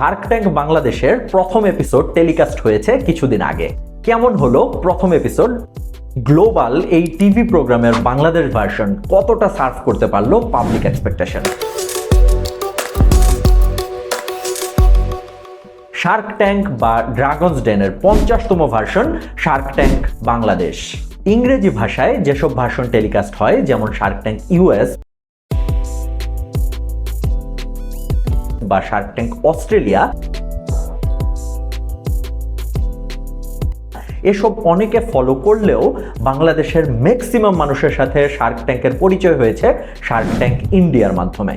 Shark tank বাংলাদেশের প্রথম episode telecast হয়েছে কিছুদিন আগে। কেমন হলো প্রথম এপিসোড? গ্লোবাল এই টিভি প্রোগ্রামের বাংলাদেশ ভার্সন কতটা সার্ভ করতে পারলো পাবলিক এক্সপেকটেশন? শার্ক ট্যাঙ্ক বা ড্রাগনস ডেনের 50তম ভার্সন শার্ক ট্যাঙ্ক বাংলাদেশ। ইংরেজি ভাষায় যেসব ভার্সন টেলিকাস্ট হয়, যেমন শার্ক ট্যাঙ্ক ইউএস বা শার্ক ট্যাঙ্ক অস্ট্রেলিয়া, এসব অনেকে ফলো করলেও বাংলাদেশের ম্যাক্সিমাম মানুষের সাথে শার্ক ট্যাঙ্কের পরিচয় হয়েছে শার্ক ট্যাঙ্ক ইন্ডিয়ার মাধ্যমে।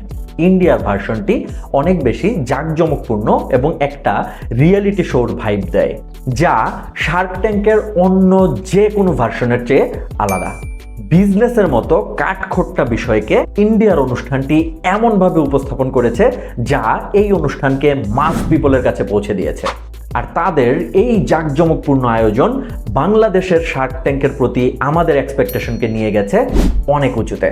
ইন্ডিয়ার ভার্সনটি অনেক বেশি জাঁকজমকপূর্ণ এবং একটা রিয়েলিটি শোর ভাইব দেয়, যা শার্ক ট্যাঙ্কের অন্য যে কোনো ভার্সনের চেয়ে আলাদা। বিজনেসের মতো কাঠখোট্টা বিষয়কে ইন্ডিয়ার অনুষ্ঠানটি এমনভাবে উপস্থাপন করেছে যা এই অনুষ্ঠানকে মাস পিপলের কাছে পৌঁছে দিয়েছে। আর তাদের এই জাঁকজমকপূর্ণ আয়োজন বাংলাদেশের শার্ক ট্যাঙ্কের প্রতি আমাদের এক্সপেকটেশনকে নিয়ে গেছে অনেক উঁচুতে।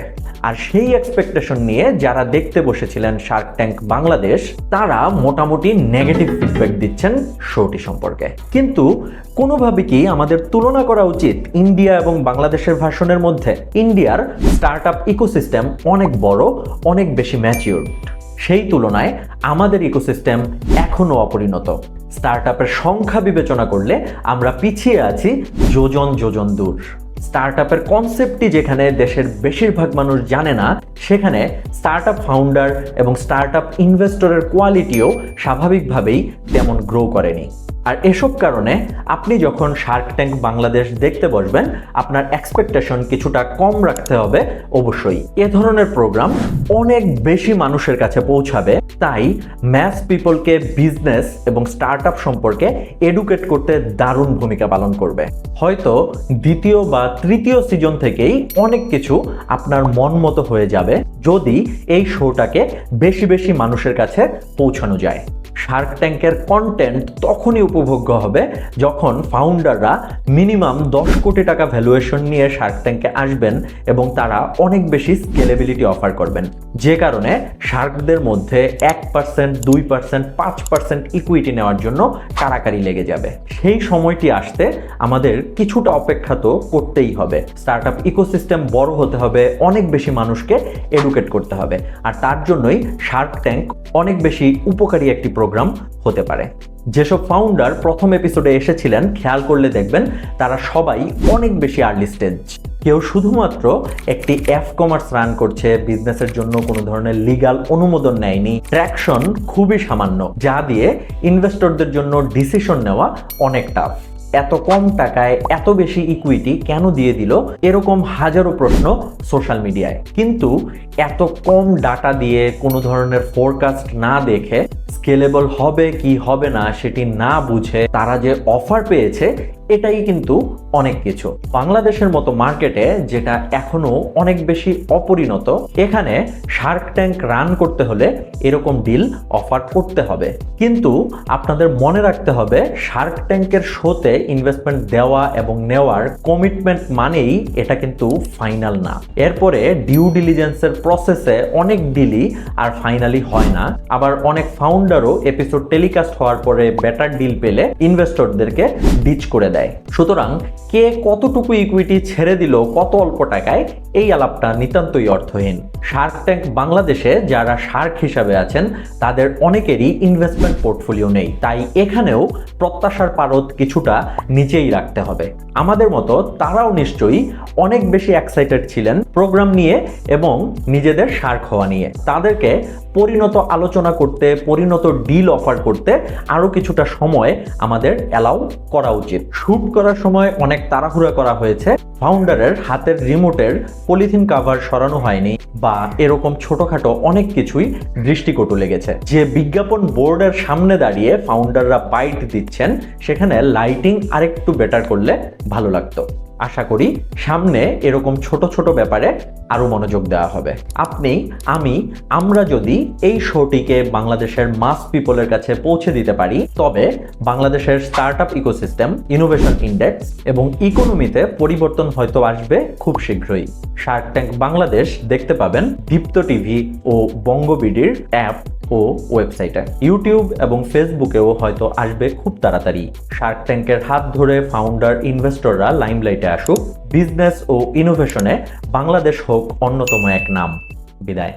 আর সেই এক্সপেকটেশন নিয়ে যারা দেখতে বসেছিলেন শার্ক ট্যাঙ্ক বাংলাদেশ, তারা মোটামুটি নেগেটিভ ফিডব্যাক দিচ্ছেন শোটি সম্পর্কে। কিন্তু কোনোভাবে কি আমাদের তুলনা করা উচিত ইন্ডিয়া এবং বাংলাদেশের ভার্সনের মধ্যে? ইন্ডিয়ার স্টার্টআপ ইকোসিস্টেম অনেক বড়, অনেক বেশি ম্যাচিউরড। সেই তুলনায় আমাদের ইকোসিস্টেম এখনো অপরিণত। স্টার্টআপের সংখ্যা বিবেচনা করলে আমরা পিছিয়ে আছি যোজন যোজন দূর। স্টার্টআপের কনসেপ্টটি যেখানে দেশের বেশিরভাগ মানুষ জানে না, সেখানে স্টার্টআপ ফাউন্ডার এবং স্টার্টআপ ইনভেস্টরের কোয়ালিটিও স্বাভাবিকভাবেই তেমন গ্রো করেনি। আর এসব কারণে আপনি যখন শার্ক ট্যাঙ্ক বাংলাদেশ দেখতে বসবেন, আপনার এক্সপেকটেশন কিছুটা কম রাখতে হবে অবশ্যই। এ ধরনের প্রোগ্রাম অনেক বেশি মানুষের কাছে পৌঁছাবে, তাই ম্যাস পিপলকে বিজনেস এবং স্টার্টআপ সম্পর্কে এডুকেট করতে দারুণ ভূমিকা পালন করবে। হয়তো দ্বিতীয় বা তৃতীয় সিজন থেকেই অনেক কিছু আপনার মন মতো হয়ে যাবে যদি এই শোটাকে বেশি বেশি মানুষের কাছে পৌঁছানো যায়। শার্ক ট্যাঙ্কের কন্টেন্ট তখনই উপভোগ্য হবে যখন ফাউন্ডাররা মিনিমাম 10 কোটি টাকা ভ্যালুয়েশন নিয়ে শার্ক ট্যাঙ্কে আসবেন এবং তারা অনেক বেশি স্কেলেবিলিটি অফার করবেন, যে কারণে শার্কদের মধ্যে 1%, 2%, 5% ইকুইটি নেওয়ার জন্য কারাকারি লেগে যাবে। সেই সময়টি আসতে আমাদের কিছুটা অপেক্ষা তো করতেই হবে। স্টার্টআপ ইকোসিস্টেম বড় হতে হবে, অনেক বেশি মানুষকে এডুকেট করতে হবে, আর তার জন্যই শার্ক ট্যাঙ্ক অনেক বেশি উপকারী একটি প্রোগ্রাম হতে পারে। যেসব ফাউন্ডার প্রথম এপিসোডে এসেছিলেন, খেয়াল করলে দেখবেন তারা সবাই অনেক বেশি আর্লি স্টেজ। কেউ শুধুমাত্র একটি কমার্স রান করছে, বিজনেসের জন্য কোনো ধরনের লিগ্যাল অনুমোদন নেয়নি, ট্র্যাকশন খুবই সামান্য, যা দিয়ে ইনভেস্টরদের জন্য ডিসিশন নেওয়া অনেক টাফ। এত কম টাকায় এত বেশি ইকুইটি কেন দিয়ে দিল, এরকম হাজারো প্রশ্ন সোশ্যাল মিডিয়ায়। কিন্তু এত কম ডাটা দিয়ে কোনো ধরনের ফোরকাস্ট না দেখে, স্কেলেবল হবে কি হবে না সেটি না বুঝে তারা যে অফার পেয়েছে, এটাই কিন্তু অনেক কিছু। বাংলাদেশের মতো মার্কেটে, যেটা এখনো অনেক বেশি অপরিণত, এখানে শার্ক ট্যাঙ্ক রান করতে হলে এরকম ডিল অফার করতে হবে। কিন্তু আপনাদের মনে রাখতে হবে, শার্ক ট্যাঙ্কের শোতে ইনভেস্টমেন্ট দেওয়া এবং নেওয়ার কমিটমেন্ট মানেই এটা কিন্তু ফাইনাল না। এরপরে ডিউ ডিলিজেন্সের প্রসেসে অনেক ডিলই আর ফাইনালি হয় না। আবার অনেক ফাউন্ডারও এপিসোড টেলিকাস্ট হওয়ার পরে বেটার ডিল পেলে ইনভেস্টরদেরকে ডিচ করে দেয়। সুতরাং কে কতটুকু ইকুইটি ছেড়ে দিল কত অল্প টাকায়, এই আলাপটা নিতান্তই অর্থহীন। শার্ক ট্যাঙ্ক বাংলাদেশে যারা শার্ক হিসাবে আছেন, তাদের অনেকেরই ইনভেস্টমেন্ট পোর্টফোলিও নেই, তাই এখানেও প্রত্যাশার পারদ কিছুটা নিচেই রাখতে হবে। আমাদের মতো তারাও নিশ্চয়ই অনেক বেশি এক্সাইটেড ছিলেন প্রোগ্রাম নিয়ে এবং নিজেদের শার্ক হওয়া নিয়ে। তাদেরকে পরিণত আলোচনা করতে, পরিণত ডিল অফার করতে আরো কিছুটা সময় আমাদের অ্যালাউ করা উচিত। শুট করার সময় অনেক তাড়াহুড়া করা হয়েছে, ফাউন্ডারের হাতের রিমোটের পলিথিন কাভার সরানো হয়নি, বা এরকম ছোটখাটো অনেক কিছুই দৃষ্টিকটু লেগেছে। যে বিজ্ঞাপন বোর্ডের সামনে দাঁড়িয়ে ফাউন্ডাররা বাইট দিচ্ছেন, সেখানে লাইটিং আরেকটু বেটার করলে ভালো লাগতো। আশা করি সামনে এরকম ছোট ছোট ব্যাপারে আরো মনোযোগ দেওয়া হবে। আমরা যদি এই শোটিকে বাংলাদেশের মাস পিপলের কাছে পৌঁছে দিতে পারি, তবে বাংলাদেশের স্টার্টআপ ইকোসিস্টেম, ইনোভেশন ইন্ডেক্স এবং ইকোনমিতে পরিবর্তন হয়তো আসবে খুব শীঘ্রই। শার্ক ট্যাঙ্ক বাংলাদেশ দেখতে পাবেন দীপ্ত টিভি ও বঙ্গবিডির অ্যাপ ও ওয়েবসাইটে। ইউটিউব এবং ফেসবুকেও হয়তো আসবে খুব তাড়াতাড়ি। শার্ক ট্যাঙ্কের হাত ধরে ফাউন্ডার ইনভেস্টররা লাইমলাইটে আসুক, বিজনেস ও ইনোভেশনে বাংলাদেশ হোক অন্যতম এক নাম। বিদায়।